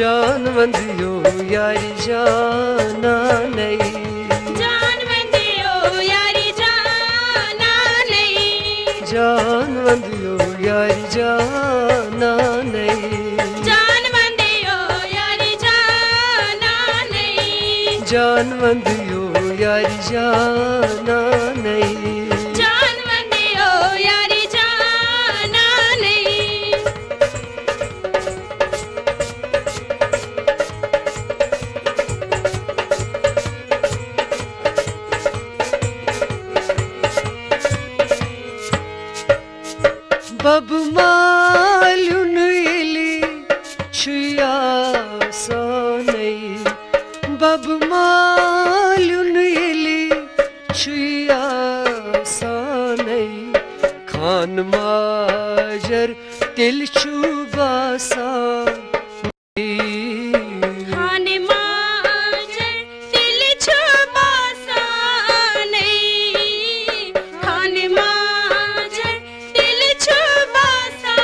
जान वंदियो यारी जाना नहीं, जान वंदियो यारी जाना नहीं, जान वंदियो यारी जाना नहीं, जान वंदियो यारी जाना नहीं, जान वंदियो यारी जाना नहीं, जान वंदियो यारी जाना नहीं। बब मालून इली छुया सोनई, बब मालून इली छुया सोनई, खान माजर तिल छुबासा खान माजर तिल छुबासा नहीं, खान माजर तिल छुबासा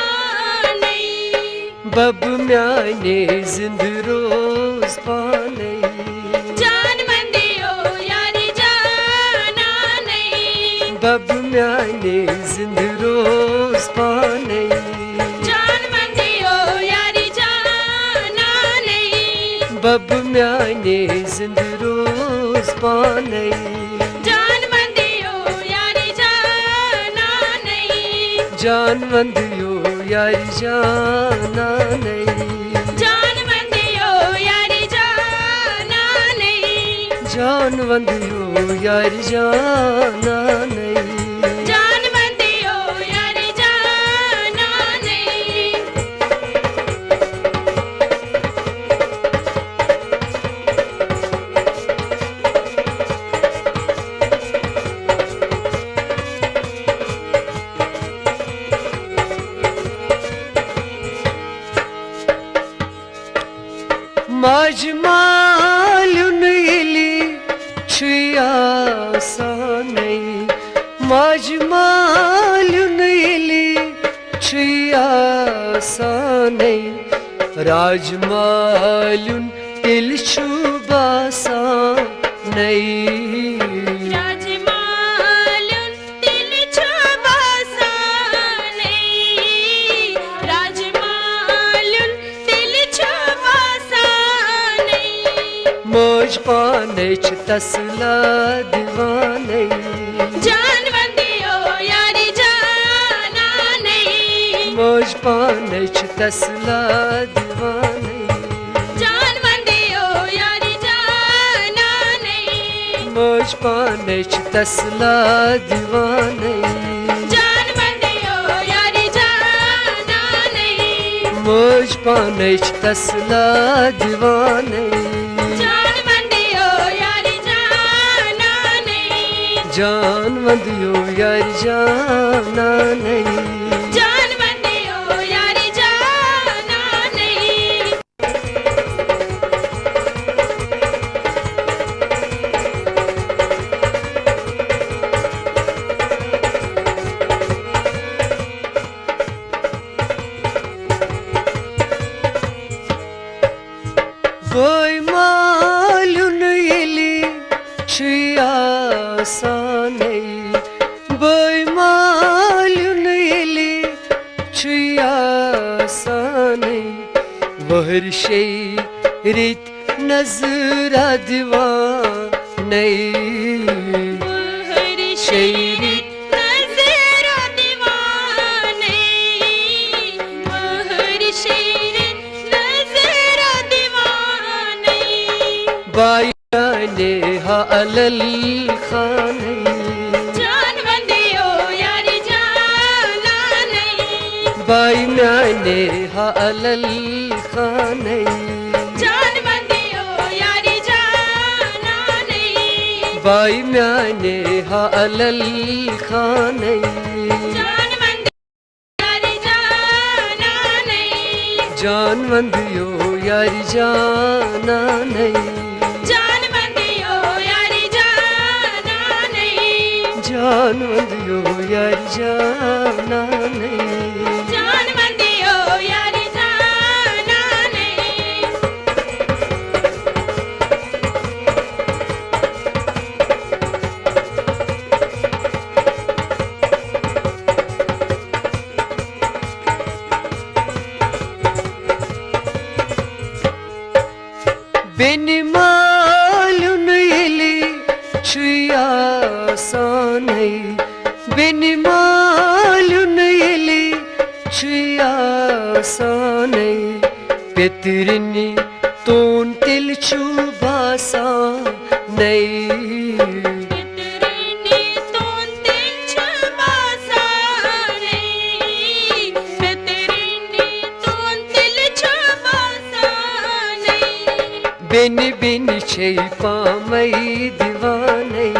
नहीं, बब म्याने जिंद रोज पाने, जान वंदियो यारी जाना नहीं, बब म्याने जिंद रोज पाने, जान वंदियो यारी जाना नहीं, बब म्याने जिंद रोज पाने, जान वंदियो यारी जाना नहीं, जान वंदियो यारी जाना नहीं, जान वंदियो यारी जाना नहीं, जान वंदियो यारी जाना नहीं, जान वंदियो यारी जाना नहीं। मजमालुन इली छुया सोनई, मजमालुन इली छुया सोनई, राजमालुन तिल छुबासा नहीं, राजमालुन तिल छुबासा नहीं, राजमालुन तिल छुबासा नहीं, मौज पाने च तसला दीवाने, जान वंदियो यारी जाना नहीं, मौज पाने च तसला दीवाने, जान वंदियो यारी जाना नहीं, मौज पाने च तसला दीवाने, जान वंदियो यारी जाना नहीं, मौज पाने च तसला दीवाने, जान वंदियो यारी जाना नहीं, जान वंदियो यारी जाना नहीं, जान वंदियो यारी जाना नहीं। कोई मालून इली छुया सोनई, बोई मालून इली छुया सोनई, वहर शेरित नजरा दीवानई, हर शेरी नजरा दीवाने, हर शेरी नजरा दीवाने, बायाने हा अलल खाने, जान वंदियो यारी जाना नहीं, बाई म्याने हा अलल खाने, जान वंदियो यारी जाना नहीं, बाई म्याने हा अलल खाने, जान वंदियो यारी जाना नहीं, जान वंदियो यारी जाना नहीं, जान वंदियो यारी जाना नहीं, जान वंदियो यारी जाना नहीं, जान वंदियो यारी जाना नहीं। Benim malun eli çuya sanay Benim malun eli çuya sanay Petrini ton tel çubasa nay Petrini ton tel çubasa nay Petrini ton tel çubasa nay Beni beni çey pamay divanay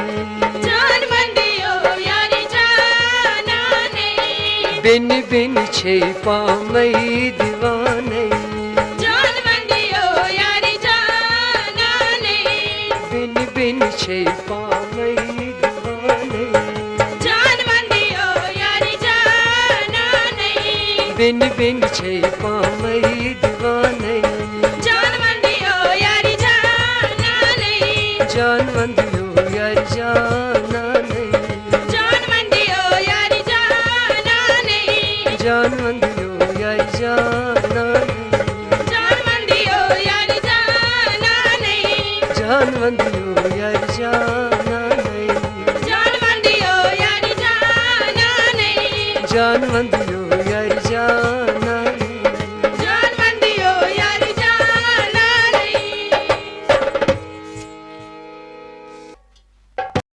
जान बंदियो यारी जाना नहीं Beni beni çey pamay divanay जान बंदियो यारी जाना नहीं Beni beni çey pamay divanay जान बंदियो यारी जाना नहीं Beni beni çey pamay divanay जान बंदियो यारी जाना नहीं Can vandiyo yar jana nahi जान बंदियो यारी जाना नहीं Can vandiyo yar jana nahi जान बंदियो यारी जाना नहीं Can vandiyo yar jana nahi जान बंदियो यारी जाना नहीं Can vandiyo